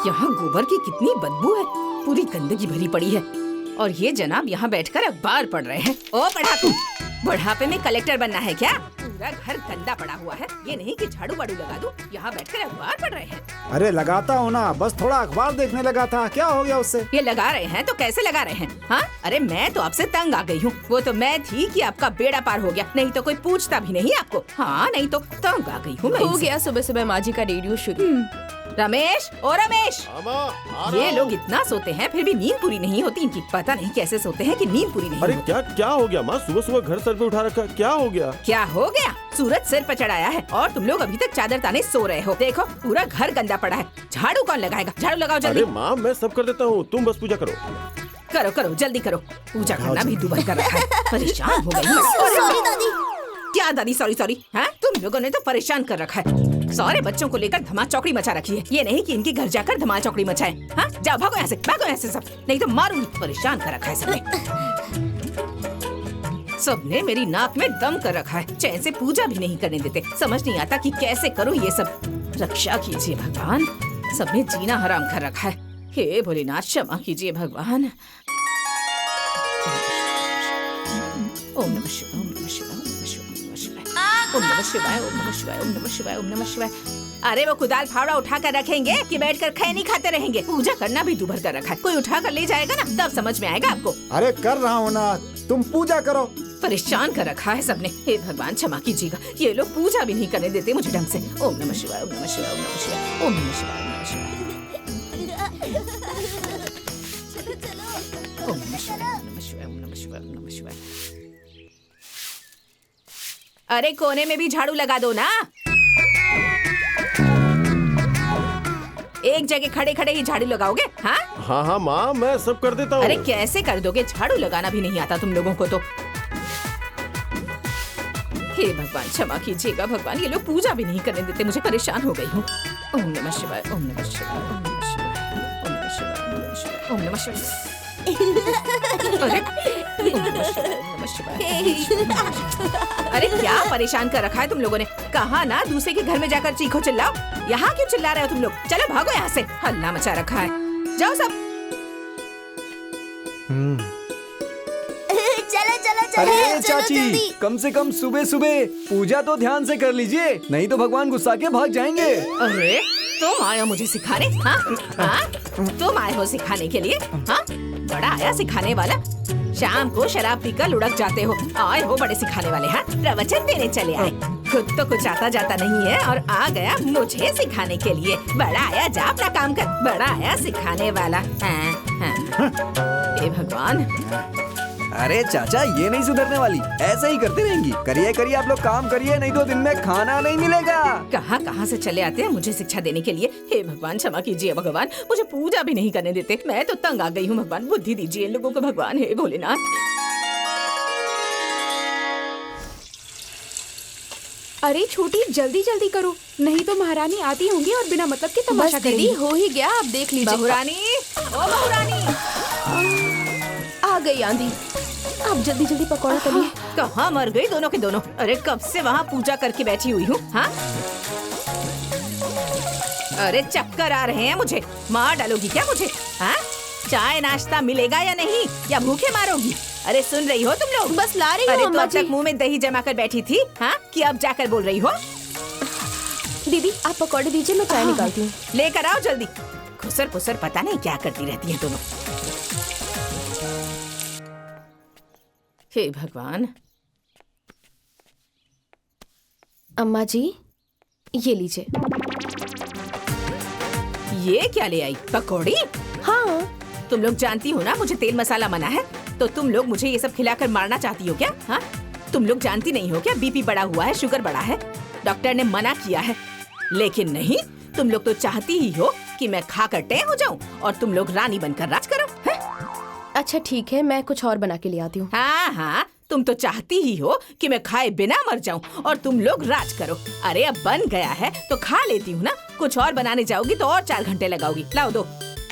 यहाँ गोबर की कितनी बदबू है, पूरी गंदगी भरी पड़ी है। और ये जनाब यहाँ बैठकर अखबार पढ़ रहे हैं। ओ पढ़ाकू, बुढ़ापे में कलेक्टर बनना है क्या? पूरा घर गंदा पड़ा हुआ है, ये नहीं कि झाड़ू वाड़ू लगा दूं, यहाँ बैठकर अखबार पढ़ रहे हैं। अरे लगाता हूँ ना, बस थोड़ा अखबार देखने लगा था, क्या हो गया उससे? ये लगा रहे हैं तो कैसे लगा रहे हैं? हाँ, अरे मैं तो आपसे तंग आ गई हूँ। वो तो मैं थी कि आपका बेड़ा पार हो गया, नहीं तो कोई पूछता भी नहीं आपको। हाँ, नहीं तो तंग आ गई हूँ मैं। हो गया सुबह सुबह माँ जी का रेडियो शुरू। रमेश, ओ रमेश, ये लोग इतना सोते हैं फिर भी नींद पूरी नहीं होती इनकी। पता नहीं कैसे सोते हैं कि नींद पूरी नहीं अरे होती। क्या हो गया माँ? सुबह सुबह घर सर पे उठा रखा, क्या हो गया? क्या हो गया? सूरज सिर पर चढ़ाया है और तुम लोग अभी तक चादर ताने सो रहे हो। देखो पूरा घर गंदा पड़ा है, झाड़ू कौन लगाएगा? झाड़ू लगाओ जल्दी। अरे माँ मैं सब कर देता हूँ, तुम बस पूजा करो। करो करो जल्दी करो, पूजा करना भी दुबर कर रखा है। परेशान हो गई हूँ। सॉरी दादी। क्या दादी सॉरी सॉरी? हाँ, तुम लोगों ने तो परेशान कर रखा है। सारे बच्चों को लेकर धमाल चौकड़ी मचा रखी है। ये नहीं कि इनके घर जाकर धमाल चौकड़ी मचाए। हाँ, जाओ भागो यहाँ से, भागो यहाँ से सब, नहीं तो मारूंगी। परेशान कर रखा है सबने। सबने मेरी नाक में दम कर रखा है, चैन से पूजा भी नहीं करने देते। समझ नहीं आता कि कैसे करूँ ये सब। रक्षा कीजिए भगवान, सबने जीना हराम कर रखा है। हे भोलेनाथ क्षमा कीजिए भगवान। ओम नमः शिवाय, ओम नमः शिवाय, ओम नमः शिवाय, ओम नमः शिवाय, ओम नमः शिवाय, ओम नमः शिवाय, ओम नमः शिवाय। अरे वो कुदाल फावड़ा उठा कर रखेंगे कि बैठकर खैनी खाते रहेंगे? पूजा करना भी दुभर कर रखा है। कोई उठा कर ले जाएगा ना, तब समझ में आएगा आपको। अरे कर रहा हूँ ना, तुम पूजा करो। परेशान कर रखा है सबने। हे भगवान क्षमा कीजिएगा, ये लोग पूजा भी नहीं करने देते मुझे ढंग से। ओम नमः शिवाय, ओम नमः शिवाय, ओम नमः शिवाय, ओम नमः शिवाय, ओम नमः शिवाय, ओम नमः शिवाय, ओम नमः शिवाय, ओम नमः शिवाय, ओम नमः शिवाय। अरे कोने में भी झाड़ू लगा दो ना। एक जगह खड़े खड़े ही झाड़ू लगाओगे? हाँ हाँ हाँ माँ मैं सब कर देता हूँ। अरे कैसे कर दोगे? झाड़ू लगाना भी नहीं आता तुम लोगों को तो। हे भगवान क्षमा कीजिएगा भगवान, ये लोग पूजा भी नहीं करने देते मुझे। परेशान हो गई हूँ। ओम नमः शिवाय, ओम नमः शिवाय, ओम नमः शिवाय, ओम नमः शिवाय, ओम नमः शिवाय, ओम नमः शिवाय। अरे ओम नमः शिवाय, ओम नमः शिवाय, ओम नमः शिवाय। अरे क्या परेशान कर रखा है तुम लोगों ने? कहा ना दूसरे के घर में जाकर चीखो चिल्लाओ, यहाँ क्यों चिल्ला रहे हो तुम लोग? चलो भागो यहाँ से, हल्ला मचा रखा है। जाओ सब। चलो चलो चलो। अरे चलो चाची, जल्दी। कम से कम सुबह सुबह पूजा तो ध्यान से कर लीजिए, नहीं तो भगवान गुस्सा के भाग जाएंगे। अरे तुम आए हो मुझे सिखाने? हाँ हाँ, तुम आए हो सिखाने के लिए? हाँ, बड़ा आया सिखाने वाला। शाम को शराब पीकर लुढ़क जाते हो, आए हो बड़े सिखाने वाले। हाँ, प्रवचन देने चले आए। खुद तो कुछ आता जाता नहीं है और आ गया मुझे सिखाने के लिए। बड़ा आया, जा अपना काम कर। बड़ा आया सिखाने वाला। हाँ, हाँ। हे भगवान। अरे चाचा ये नहीं सुधरने वाली, ऐसे ही करते रहेंगी। करिए करिए आप लोग काम करिए, नहीं तो दिन में खाना नहीं मिलेगा। कहाँ कहाँ से चले आते हैं मुझे शिक्षा देने के लिए। हे भगवान क्षमा कीजिए भगवान, मुझे पूजा भी नहीं करने देते। मैं तो तंग आ गई हूँ भगवान, बुद्धि दीजिए इन लोगों को भगवान। हे भोलेनाथ। अरे छोटी जल्दी जल्दी करो, नहीं तो महारानी आती होंगी और बिना मतलब के तमाशा करेंगी। दीदी हो ही गया, आप देख लीजिए। बहुरानी, ओ बहुरानी। आ गई आंधी, आप जल्दी जल्दी पकौड़ा तलिए। कहाँ मर गई दोनों के दोनों? अरे कब से वहाँ पूजा करके बैठी हुई हूँ। हाँ, अरे चक्कर आ रहे हैं मुझे। मार डालोगी क्या मुझे? हाँ, चाय नाश्ता मिलेगा या नहीं, या भूखे मारोगी? अरे सुन रही हो तुम लोग? बस ला रही हूँ अरे तो अम्मा अब तक जी। मुंह में दही जमा कर बैठी थी, हाँ, कि अब जाकर बोल रही हो? दीदी आप पकौड़े दीजिए, मैं चाय निकालती हूँ। लेकर आओ जल्दी। खुसर पुसर पता नहीं क्या करती रहती हैं दोनों। हे भगवान। अम्मा जी ये लीजिए। ये क्या ले आई? पकौड़ी? हाँ, तुम लोग जानती हो ना मुझे तेल मसाला मना है, तो तुम लोग मुझे ये सब खिलाकर मारना चाहती हो क्या? हाँ, तुम लोग जानती नहीं हो क्या बीपी बढ़ा हुआ है, शुगर बढ़ा है, डॉक्टर ने मना किया है। लेकिन नहीं, तुम लोग तो चाहती ही हो कि मैं खाकर टें हो जाऊं और तुम लोग रानी बनकर राज करो। है? अच्छा ठीक है, मैं कुछ और बना के ले आती हूँ। हाँ हाँ, तुम तो चाहती ही हो कि मैं खाए बिना मर जाऊं और तुम लोग राज करो। अरे अब बन गया है तो खा लेती हूँ ना, कुछ और बनाने जाओगी तो और 4 घंटे लगाओगी। लाओ दो।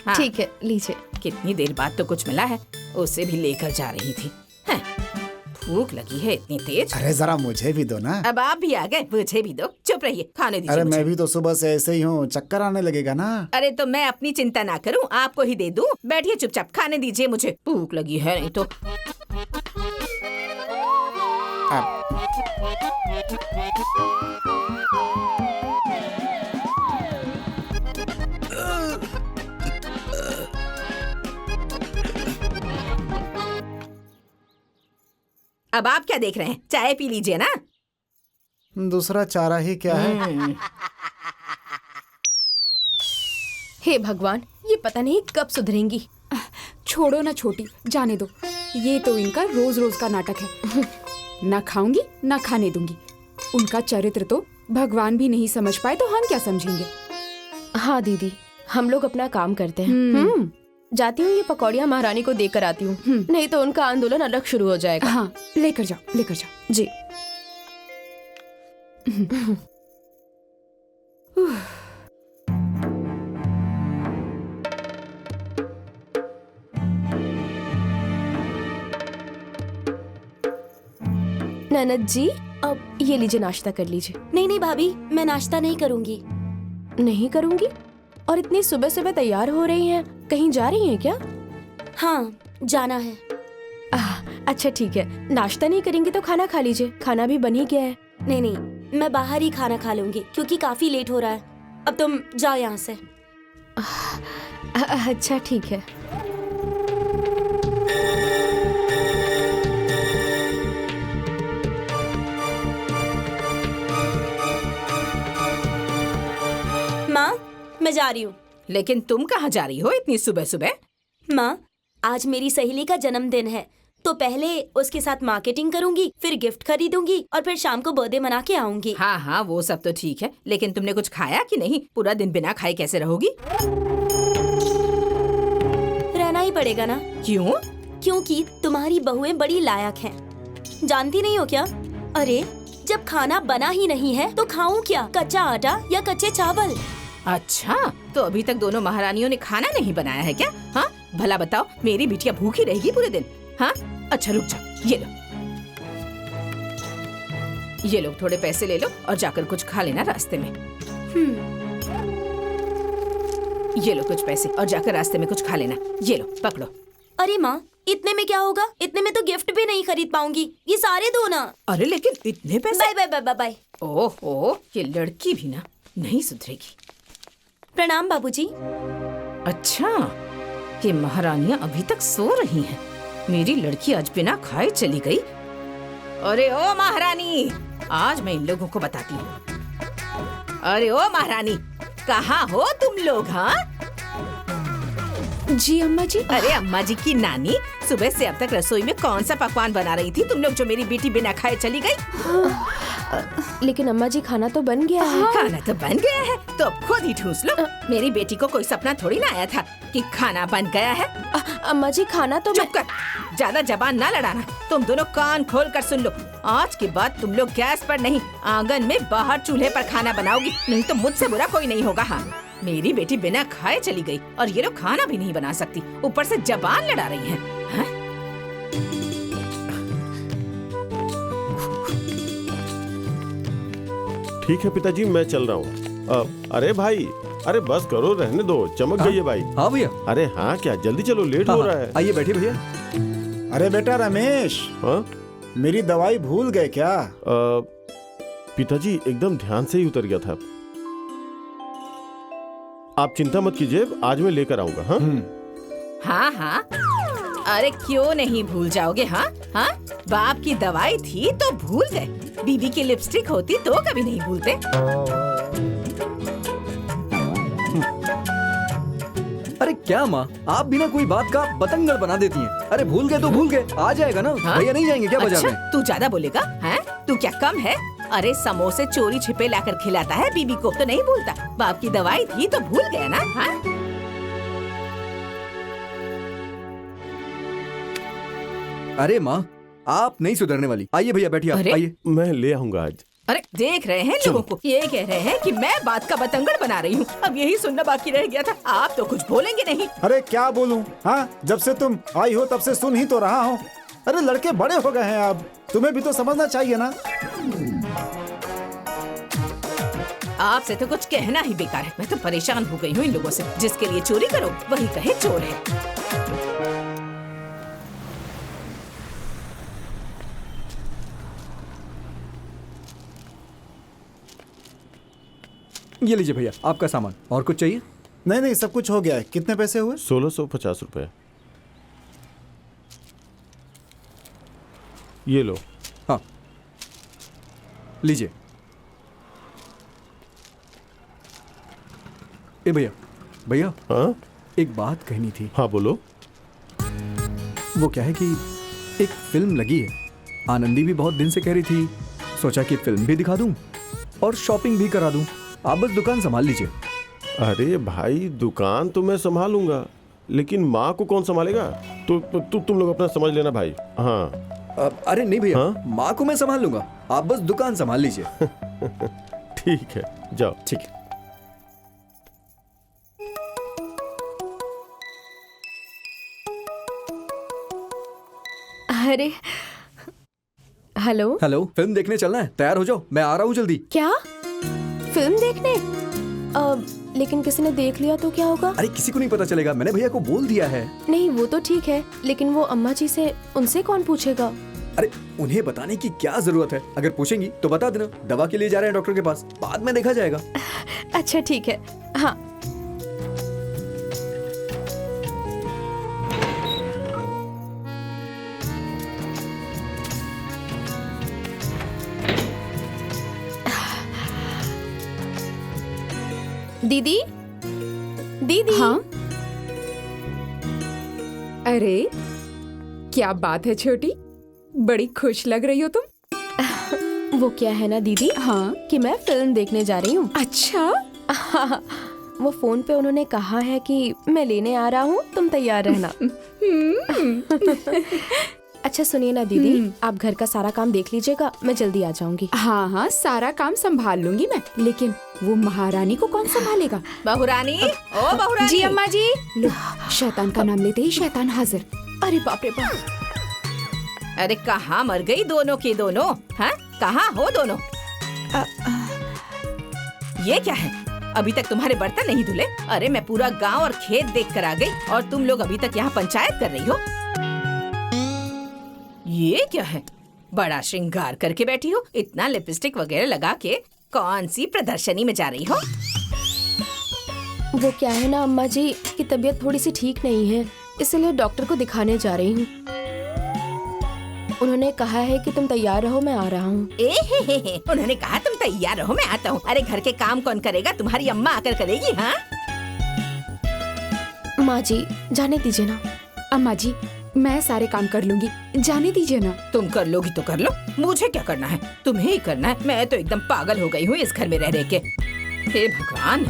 हाँ। ठीक है लीजिए। कितनी देर बाद तो कुछ मिला है, उसे भी लेकर जा रही थी। भूख लगी है इतनी तेज। अरे जरा मुझे भी दो ना। अब आप भी आ गए, मुझे भी दो। चुप चुप रहिए, खाने दीजिए अरे मुझे। मैं भी तो सुबह से ऐसे ही हूँ, चक्कर आने लगेगा ना। अरे तो मैं अपनी चिंता ना करूं, आपको ही दे दूं। बैठिए चुपचाप, खाने दीजिए मुझे, भूख लगी है नहीं तो। अब आप क्या देख रहे हैं, चाय पी लीजिए ना। दूसरा चारा ही क्या है। हे भगवान, ये पता नहीं कब सुधरेंगी। छोड़ो ना छोटी, जाने दो। ये तो इनका रोज रोज का नाटक है। ना खाऊंगी ना खाने दूंगी। उनका चरित्र तो भगवान भी नहीं समझ पाए तो हम क्या समझेंगे। हाँ दीदी, हम लोग अपना काम करते हैं। जाती हूँ, ये पकौड़ियाँ महारानी को देकर आती हूँ, नहीं तो उनका आंदोलन अलग शुरू हो जाएगा। हाँ, लेकर जाओ लेकर जाओ। जी। ननद जी, अब ये लीजिए, नाश्ता कर लीजिए। नहीं नहीं भाभी, मैं नाश्ता नहीं करूंगी। नहीं करूँगी? और इतनी सुबह सुबह तैयार हो रही हैं, कहीं जा रही हैं क्या? हाँ, जाना है। अच्छा ठीक है, नाश्ता नहीं करेंगी तो खाना खा लीजिए, खाना भी बन ही गया है। नहीं नहीं, मैं बाहर ही खाना खा लूंगी क्योंकि काफी लेट हो रहा है। अब तुम जाओ यहाँ से। अच्छा ठीक है। माँ, मैं जा रही हूँ। लेकिन तुम कहाँ जा रही हो इतनी सुबह सुबह? माँ, आज मेरी सहेली का जन्मदिन है, तो पहले उसके साथ मार्केटिंग करूंगी, फिर गिफ्ट खरीदूंगी और फिर शाम को बर्थडे मना के आऊंगी। हाँ हाँ, वो सब तो ठीक है, लेकिन तुमने कुछ खाया कि नहीं? पूरा दिन बिना खाए कैसे रहोगी? रहना ही पड़ेगा ना। क्यों? क्योंकि तुम्हारी बहुएं बड़ी लायक हैं। जानती नहीं हो क्या? अरे जब खाना बना ही नहीं है तो खाऊं क्या, कच्चा आटा या कच्चे चावल? अच्छा, तो अभी तक दोनों महारानियों ने खाना नहीं बनाया है क्या? हाँ, भला बताओ, मेरी बिटिया भूखी रहेगी पूरे दिन? हाँ, अच्छा रुक जाओ, ये लो थोड़े पैसे ले लो और जाकर कुछ खा लेना रास्ते में। ये लो कुछ पैसे और जाकर रास्ते में कुछ खा लेना। ये लो पकड़ो। अरे माँ, इतने में क्या होगा? इतने में तो गिफ्ट भी नहीं खरीद पाऊंगी। ये सारे दो ना। अरे लेकिन इतने पैसे? Bye bye bye bye bye. ओहो, ये लड़की भी ना नहीं सुधरेगी। प्रणाम बाबूजी। अच्छा, ये महारानियां अभी तक सो रही हैं। मेरी लड़की आज बिना खाए चली गई। अरे ओ महारानी, आज मैं इन लोगों को बताती हूँ। अरे ओ महारानी, कहाँ हो तुम लोग? हाँ जी अम्मा जी। अरे अम्मा जी की नानी, सुबह से अब तक रसोई में कौन सा पकवान बना रही थी तुम लोग, जो मेरी बेटी बिना खाए चली गई? लेकिन अम्मा जी, खाना तो बन गया है। खाना तो बन गया है, तो अब खुद ही ठूस लो। मेरी बेटी को कोई सपना थोड़ी ना आया था कि खाना बन गया है। अम्मा जी, खाना तो चुप कर, ज्यादा जबान ना लड़ाना। तुम दोनों कान खोल कर सुन लो, आज के बाद तुम लोग गैस पर नहीं, आंगन में बाहर चूल्हे पर खाना बनाओगी, नहीं तो मुझसे बुरा कोई नहीं होगा। हाँ, मेरी बेटी बिना खाए चली गई और ये लोग खाना भी नहीं बना सकती, ऊपर से जबान लड़ा रही हैं। हाँ? ठीक है पिताजी, मैं चल रहा हूँ। अरे भाई, अरे बस करो, रहने दो, चमक गई है भाई। हाँ भैया। अरे हाँ, क्या जल्दी चलो, लेट हो रहा है। आइए बैठिए भैया। अरे बेटा रमेश, हाँ मेरी दवाई भूल गए क्या? पिताजी, एकदम ध्यान से ही उतर गया था। आप चिंता मत कीजिए, आज मैं लेकर आऊंगा। हाँ हाँ हाँ, अरे क्यों नहीं भूल जाओगे? हाँ हाँ, बाप की दवाई थी तो भूल गए, बीबी की लिपस्टिक होती तो कभी नहीं भूलते। अरे क्या माँ, आप बिना कोई बात का बतंगड़ बना देती हैं। अरे भूल गए तो भूल गए, आ जाएगा ना। हाँ? भैया नहीं जाएंगे क्या बाजार अच्छा, में? तू ज्यादा बोलेगा? हैं? तू क्या कम है? अरे समोसे चोरी छिपे लाकर खिलाता है बीबी को, तो नहीं भूलता? बाप की दवाई थी तो भूल गया ना? हाँ? अरे माँ, आप नहीं सुधरने वाली। आइए भैया बैठिए, आप अरे? आइए। मैं ले आऊंगा आज। अरे देख रहे हैं लोगों को, ये कह रहे हैं कि मैं बात का बतंगड़ बना रही हूँ। अब यही सुनना बाकी रह गया था, आप तो कुछ बोलेंगे नहीं। अरे क्या बोलूं? हाँ, जब से तुम आई हो तब से सुन ही तो रहा हूँ। अरे लड़के बड़े हो गए हैं अब, तुम्हें भी तो समझना चाहिए ना। आपसे तो कुछ कहना ही बेकार है। मैं तो परेशान हो गई हूँ इन लोगों से। जिसके लिए चोरी करो वही कहे चोर है। ये लीजिए भैया आपका सामान। और कुछ चाहिए? नहीं नहीं, सब कुछ हो गया है। कितने पैसे हुए? 1650 रुपए। ये लो। हाँ लीजिए। ए भैया, भैया हाँ एक बात कहनी थी। हाँ बोलो। वो क्या है कि एक फिल्म लगी है, आनंदी भी बहुत दिन से कह रही थी, सोचा कि फिल्म भी दिखा दूं और शॉपिंग भी करा दूं। आप बस दुकान संभाल लीजिए। अरे भाई दुकान तो मैं संभालूंगा, लेकिन माँ को कौन संभालेगा? तुम लोग अपना समझ लेना भाई। हाँ अरे नहीं भैया, हाँ? माँ को मैं संभाल लूंगा, आप बस दुकान संभाल लीजिए। ठीक है जाओ। ठीक है। अरे हेलो। हेलो, फिल्म देखने चलना है, तैयार हो जाओ, मैं आ रहा हूँ जल्दी। क्या फिल्म देखने? लेकिन किसी ने देख लिया तो क्या होगा? अरे किसी को नहीं पता चलेगा, मैंने भैया को बोल दिया है। नहीं वो तो ठीक है, लेकिन वो अम्मा जी से, उनसे कौन पूछेगा? अरे उन्हें बताने की क्या जरूरत है, अगर पूछेंगी तो बता देना दवा के लिए जा रहे हैं डॉक्टर के पास, बाद में देखा जाएगा। अच्छा ठीक है। हाँ दीदी, दीदी। हाँ अरे क्या बात है छोटी, बड़ी खुश लग रही हो तुम। वो क्या है ना दीदी, हाँ कि मैं फिल्म देखने जा रही हूँ। अच्छा। वो फोन पे उन्होंने कहा है कि मैं लेने आ रहा हूँ, तुम तैयार रहना। अच्छा सुनिए ना दीदी, आप घर का सारा काम देख लीजिएगा, मैं जल्दी आ जाऊंगी। हाँ हाँ सारा काम संभाल लूंगी मैं, लेकिन वो महारानी को कौन संभालेगा? बहुरानी, ओ बहुरानी। जी अम्मा जी। लो, शैतान का नाम लेते ही शैतान हाजिर। अरे बाप रे बाप। अरे कहाँ मर गई दोनों की दोनों? हाँ कहाँ हो दोनों? ये क्या है, अभी तक तुम्हारे बर्तन नहीं धुले? अरे मैं पूरा गांव और खेत देख कर आ गई और तुम लोग अभी तक यहाँ पंचायत कर रही हो। ये क्या है, बड़ा श्रृंगार करके बैठी हो, इतना लिपस्टिक वगैरह लगा के कौन सी प्रदर्शनी में जा रही हो? वो क्या है ना अम्मा जी की तबीयत थोड़ी सी ठीक नहीं है, इसलिए डॉक्टर को दिखाने जा रही हूँ। उन्होंने कहा है कि तुम तैयार रहो, मैं आ रहा हूँ। उन्होंने कहा तुम तैयार रहो, मैं आता हूँ। अरे घर के काम कौन करेगा, तुम्हारी अम्मा आकर करेगी। हाँ माँ जी जाने दीजिए ना। अम्मा जी मैं सारे काम कर लूंगी, जाने दीजिए ना। तुम कर लोगी तो कर लो, मुझे क्या करना है, तुम्हें ही करना है। मैं तो एकदम पागल हो गई हूँ इस घर में रह रह के। हे भगवान।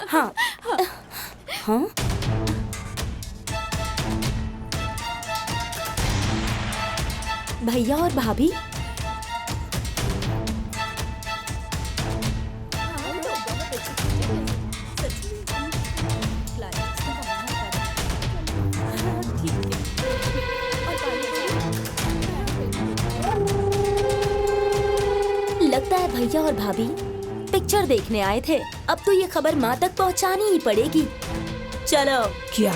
हाँ हाँ भैया और भाभी, लगता है भैया और भाभी पिक्चर देखने आए थे। अब तो ये खबर माँ तक पहुँचानी ही पड़ेगी। चलो। क्या?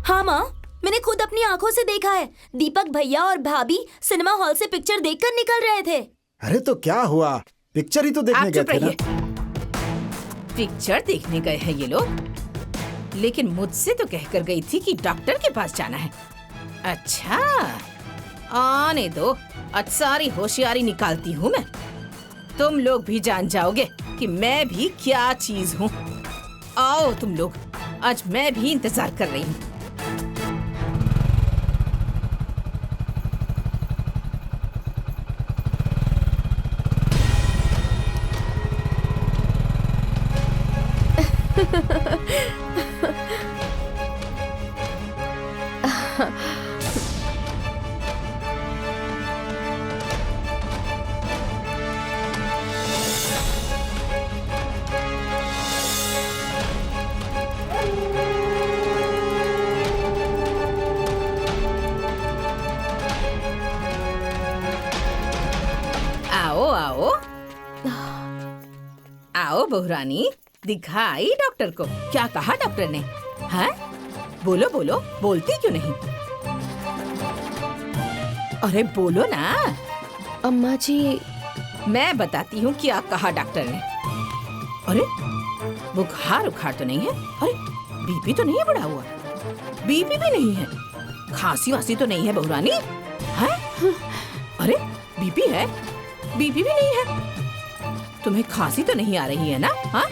हाँ माँ, मैंने खुद अपनी आंखों से देखा है, दीपक भैया और भाभी सिनेमा हॉल से पिक्चर देखकर निकल रहे थे। अरे तो क्या हुआ, पिक्चर ही तो देखने आप गए चुप थे ना। रहिए। पिक्चर देखने गए हैं ये लोग, लेकिन मुझसे तो कहकर गई थी कि डॉक्टर के पास जाना है। अच्छा आने दो, आज सारी होशियारी निकालती हूँ मैं। तुम लोग भी जान जाओगे कि मैं भी क्या चीज हूँ। आओ तुम लोग, आज मैं भी इंतजार कर रही हूँ। आओ आओ बहुरानी, दिखाई डॉक्टर को। क्या कहा डॉक्टर ने? हैं? बोलो बोलो, बोलती क्यों नहीं? अरे बोलो ना। अम्मा जी, मैं बताती हूँ क्या कहा डॉक्टर ने। अरे बुखार उखार तो नहीं है? अरे बीपी तो नहीं है बढ़ा हुआ? बीपी भी नहीं है? खांसी वासी तो नहीं है बहुरानी? हैं? अरे बीपी है? बीपी भी नहीं है? तुम्हें खांसी तो नहीं आ रही है ना? हाँ?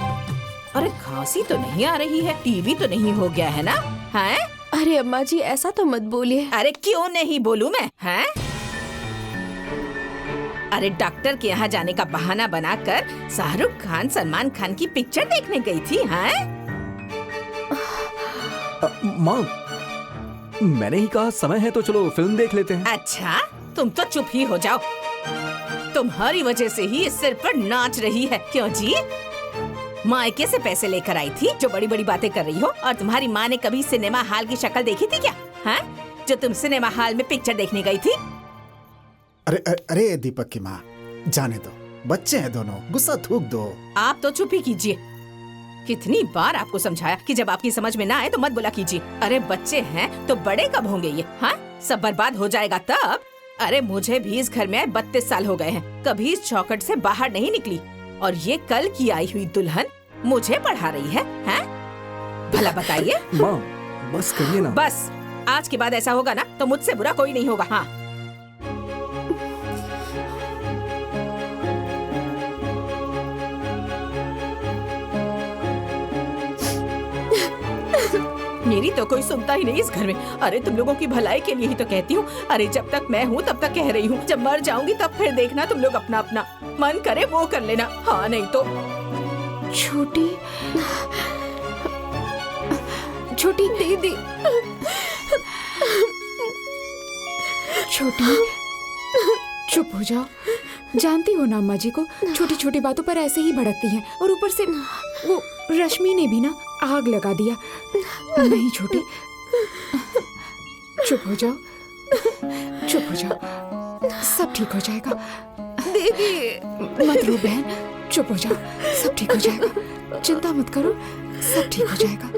अरे खांसी तो नहीं आ रही है? टीबी तो नहीं हो गया है ना? हैं? अरे अम्मा जी ऐसा तो मत बोलिए। अरे क्यों नहीं बोलूं मैं? हैं? अरे डॉक्टर के यहाँ जाने का बहाना बनाकर शाहरुख खान सलमान खान की पिक्चर देखने गई थी। हैं? माँ, मैंने ही कहा समय है तो चलो फिल्म देख लेते हैं। अच्छा, तुम तो चुप ही हो जाओ। तुम्हारी वजह से ही इस सिर पर नाच रही है। क्यों जी? मायके से पैसे लेकर आई थी जो बड़ी बड़ी बातें कर रही हो। और तुम्हारी माँ ने कभी सिनेमा हॉल की शक्ल देखी थी क्या? हैं? जो तुम सिनेमा हॉल में पिक्चर देखने गई थी? अरे अरे दीपक की माँ, जाने दो, बच्चे हैं दोनों, गुस्सा थूक दो। आप तो चुप ही कीजिए। कितनी बार आपको समझाया कि जब आपकी समझ में ना आए तो मत बोला कीजिए। अरे बच्चे हैं तो बड़े कब होंगे ये? हाँ, सब बर्बाद हो जाएगा तब। अरे मुझे भी इस घर में 32 साल हो गए हैं, कभी इस चौखट से बाहर नहीं निकली। और ये कल की आई हुई दुल्हन मुझे पढ़ा रही है? हैं? भला बताइए। माँ बस करिए ना। बस, आज के बाद ऐसा होगा ना तो मुझसे बुरा कोई नहीं होगा। हाँ, मेरी तो कोई सुनता ही नहीं इस घर में। अरे तुम लोगों की भलाई के लिए ही तो कहती हूँ। अरे जब तक मैं हूँ तब तक कह रही हूँ, जब मर जाऊंगी तब फिर देखना तुम लोग अपना अपना मन करे वो कर लेना। हाँ नहीं तो। छोटी छोटी दीदी, छोटी चुप हो जाओ। जानती हो ना अम्मा जी को छोटी छोटी बातों पर ऐसे ही भड़कती हैं। और ऊपर से वो रश्मि ने भी ना आग लगा दिया। नहीं छोटी, चुप हो जाओ, चुप हो जाओ, सब ठीक हो जाएगा। दीदी मत रो बहन, चुप हो जाओ, सब ठीक हो जाएगा। चिंता मत करो, सब ठीक हो जाएगा।